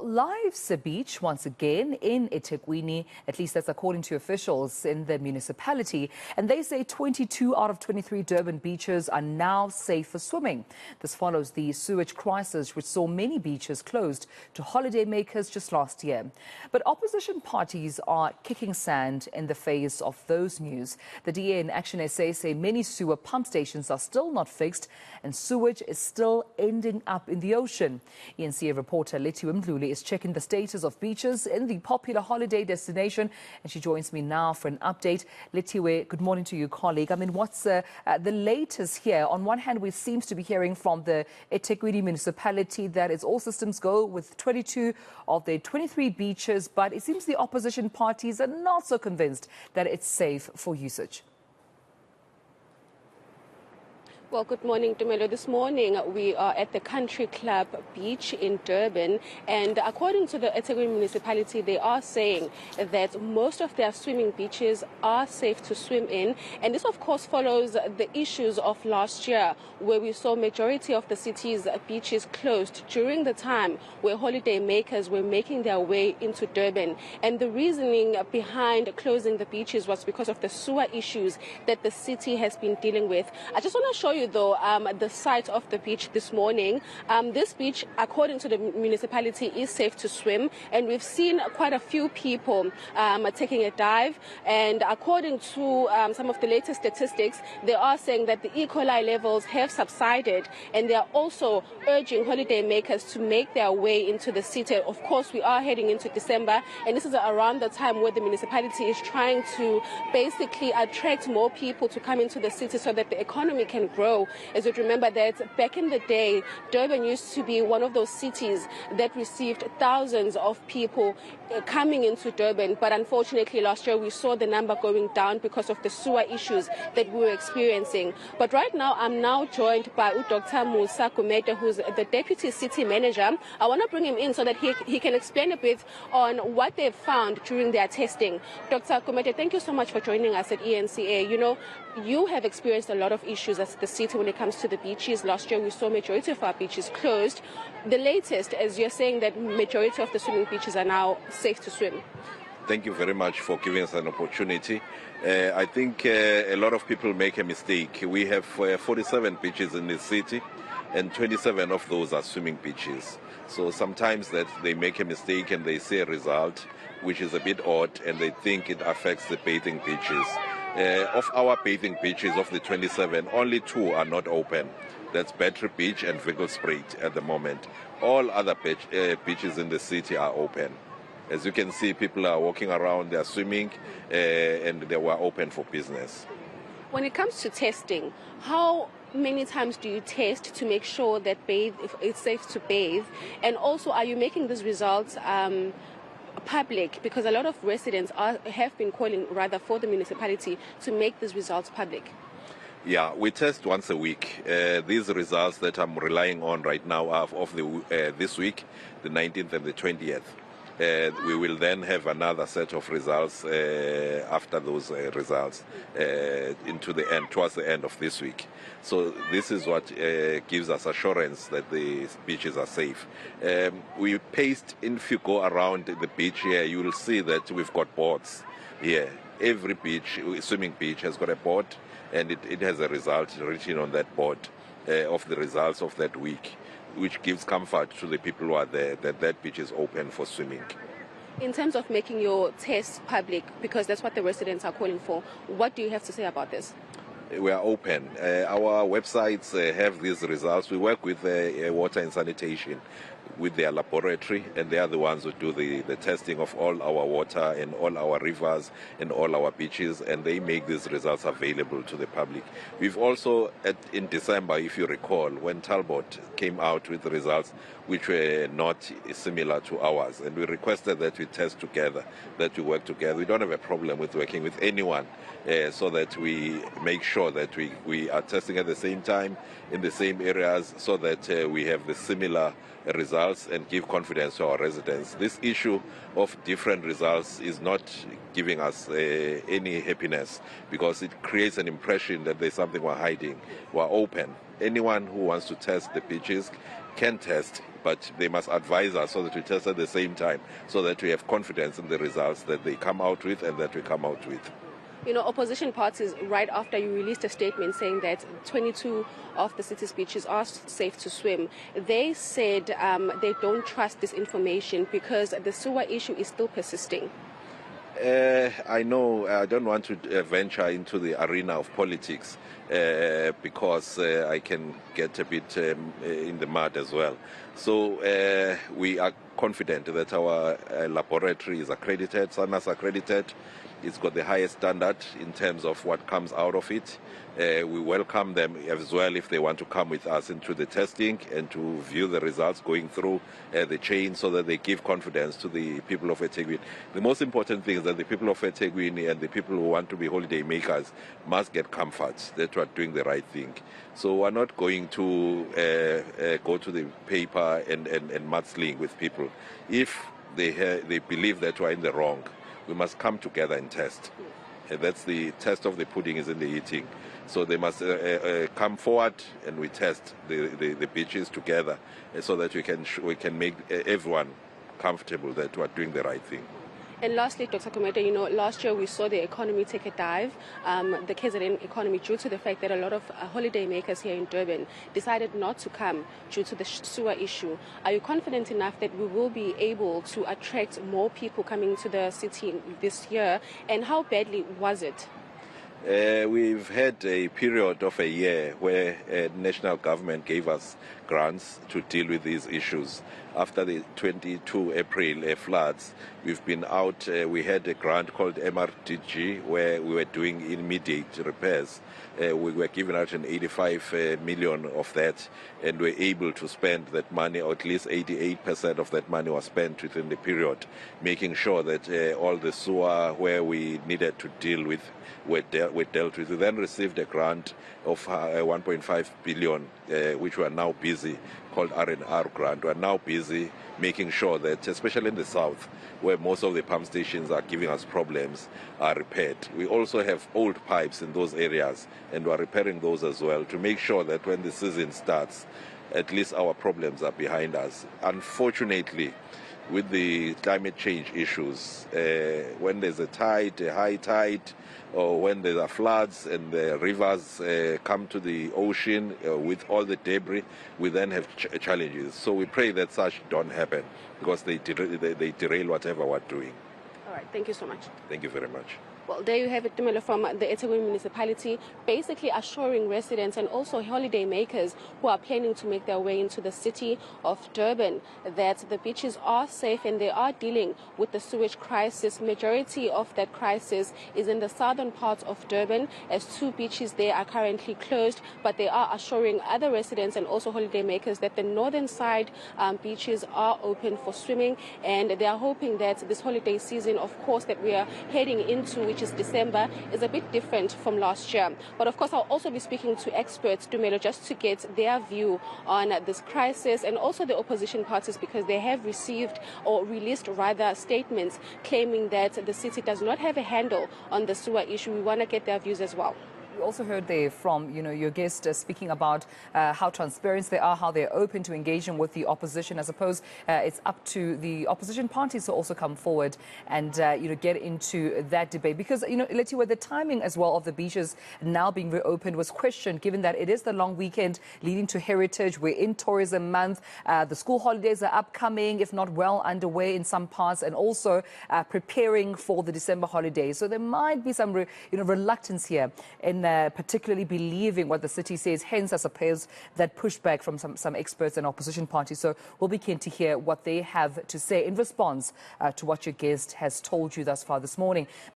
life's a beach once again in eThekwini. At least that's according to officials in the municipality. And they say 22 out of 23 Durban beaches are now safe for swimming. This follows the sewage crisis, which saw many beaches closed to holidaymakers just last year. But opposition parties are kicking sand in the face of those news. The DA and Action SA say many sewer pump stations are still not fixed and sewage is still ending up in the ocean. eNCA reporter Lethiwe Mdluli is checking the status of beaches in the popular holiday destination, and she joins me now for an update. Lethiwe, good morning to you, colleague. I mean, what's the latest here? On one hand, we seem to be hearing from the eThekwini municipality that it's all systems go with 22 of the 23 beaches, but it seems the opposition parties are not so convinced that it's safe for usage. Well, good morning, Dumelo. This morning we are at the Country Club Beach in Durban, and according to the eThekwini municipality, they are saying that most of their swimming beaches are safe to swim in, and this of course follows the issues of last year where we saw majority of the city's beaches closed during the time where holiday makers were making their way into Durban. And the reasoning behind closing the beaches was because of the sewer issues that the city has been dealing with. I just want to show you though the site of the beach this morning. This beach, according to the municipality, is safe to swim, and we've seen quite a few people taking a dive, and according to some of the latest statistics, they are saying that the E. coli levels have subsided, and they are also urging holiday makers to make their way into the city. Of course, we are heading into December, and this is around the time where the municipality is trying to basically attract more people to come into the city so that the economy can grow. As you remember that back in the day, Durban used to be one of those cities that received thousands of people coming into Durban. But unfortunately, last year we saw the number going down because of the sewer issues that we were experiencing. But right now, I'm now joined by Dr. Musa Kumete, who's the Deputy City Manager. I want to bring him in so that he can explain a bit on what they've found during their testing. Dr. Kumete, thank you so much for joining us at eNCA. You know, you have experienced a lot of issues as the city when it comes to the beaches. Last year, we saw majority of our beaches closed. The latest, as you're saying, that majority of the swimming beaches are now safe to swim. Thank you very much for giving us an opportunity. I think a lot of people make a mistake. We have 47 beaches in the city, and 27 of those are swimming beaches. So sometimes that they make a mistake and they say a result which is a bit odd, and they think it affects the bathing beaches. Of our bathing beaches, of the 27, only 2 are not open. That's Battery Beach and Viggelspruit at the moment. All other beaches in the city are open. As you can see, people are walking around, they are swimming, and they were open for business. When it comes to testing, how many times do you test to make sure that it's safe to bathe? And also, are you making these results public? Because a lot of residents have been calling rather for the municipality to make these results public. Yeah, we test once a week. These results that I'm relying on right now are of this week, the 19th and the 20th. We will then have another set of results after those results into the end, towards the end of this week. So this is what gives us assurance that the beaches are safe. We paste, if you go around the beach here, you will see that we've got boards here. Every beach, swimming beach, has got a board, and it has a result written on that board of the results of that week, which gives comfort to the people who are there that beach is open for swimming. In terms of making your tests public, because that's what the residents are calling for, what do you have to say about this? We are open. Our websites have these results. We work with water and sanitation with their laboratory, and they are the ones who do the testing of all our water and all our rivers and all our beaches, and they make these results available to the public. We've also, in December, if you recall, when Talbot came out with the results which were not similar to ours, and we requested that we test together, that we work together. We don't have a problem with working with anyone, so that we make sure that we are testing at the same time in the same areas, so that we have the similar results and give confidence to our residents. This issue of different results is not giving us any happiness, because it creates an impression that there's something we're hiding. We're open. Anyone who wants to test the beaches can test, but they must advise us so that we test at the same time, so that we have confidence in the results that they come out with and that we come out with. You know, opposition parties, right after you released a statement saying that 22 of the city's beaches are safe to swim, they said they don't trust this information because the sewer issue is still persisting. I know I don't want to venture into the arena of politics because I can get a bit in the mud as well. So we are confident that our laboratory is accredited, SANAS accredited. It's got the highest standard in terms of what comes out of it. We welcome them as well if they want to come with us into the testing and to view the results going through the chain so that they give confidence to the people of eThekwini. The most important thing is that the people of eThekwini and the people who want to be holiday makers must get comfort that we are doing the right thing. So we're not going to go to the paper and mudsling with people. If they believe that we're in the wrong, we must come together and test. That's the test of the pudding is in the eating. So they must come forward and we test the beaches together so that we can make everyone comfortable that we are doing the right thing. And lastly, Dr. Kometa, you know, last year we saw the economy take a dive, the KZN economy, due to the fact that a lot of holiday makers here in Durban decided not to come due to the sewer issue. Are you confident enough that we will be able to attract more people coming to the city this year? And how badly was it? We've had a period of a year where national government gave us grants to deal with these issues. After the 22 April floods, we've been out, we had a grant called MRDG where we were doing immediate repairs. We were given out an 85 million of that, and we're able to spend that money, or at least 88% of that money was spent within the period, making sure that all the sewer where we needed to deal with were dealt with. We then received a grant of 1.5 billion, which we are now busy, called R&R grant. We are now busy making sure that, especially in the south, where most of the pump stations are giving us problems, are repaired. We also have old pipes in those areas, and we are repairing those as well to make sure that when the season starts, at least our problems are behind us. Unfortunately, with the climate change issues, when there's a tide, a high tide, or when there are floods and the rivers come to the ocean with all the debris, we then have challenges. So we pray that such don't happen because they derail whatever we're doing. All right, thank you so much. Thank you very much. Well, there you have it, Tumelo, from the eThekwini municipality, basically assuring residents and also holiday makers who are planning to make their way into the city of Durban that the beaches are safe and they are dealing with the sewage crisis. Majority of that crisis is in the southern part of Durban, as 2 beaches there are currently closed, but they are assuring other residents and also holiday makers that the northern side beaches are open for swimming, and they are hoping that this holiday season, of course, that we are heading into, which is December, is a bit different from last year. But of course, I'll also be speaking to experts, Dumelo, just to get their view on this crisis, and also the opposition parties, because they have received or released rather statements claiming that the city does not have a handle on the sewer issue. We want to get their views as well. We also heard there from, your guest speaking about how transparent they are, how they're open to engaging with the opposition. I suppose it's up to the opposition parties to also come forward and, get into that debate. Because, Lethiwe, the timing as well of the beaches now being reopened was questioned, given that it is the long weekend leading to Heritage. We're in tourism month. The school holidays are upcoming, if not well underway in some parts, and also preparing for the December holidays. So there might be some, reluctance here in particularly believing what the city says. Hence, I suppose, that pushback from some experts and opposition parties. So we'll be keen to hear what they have to say in response to what your guest has told you thus far this morning.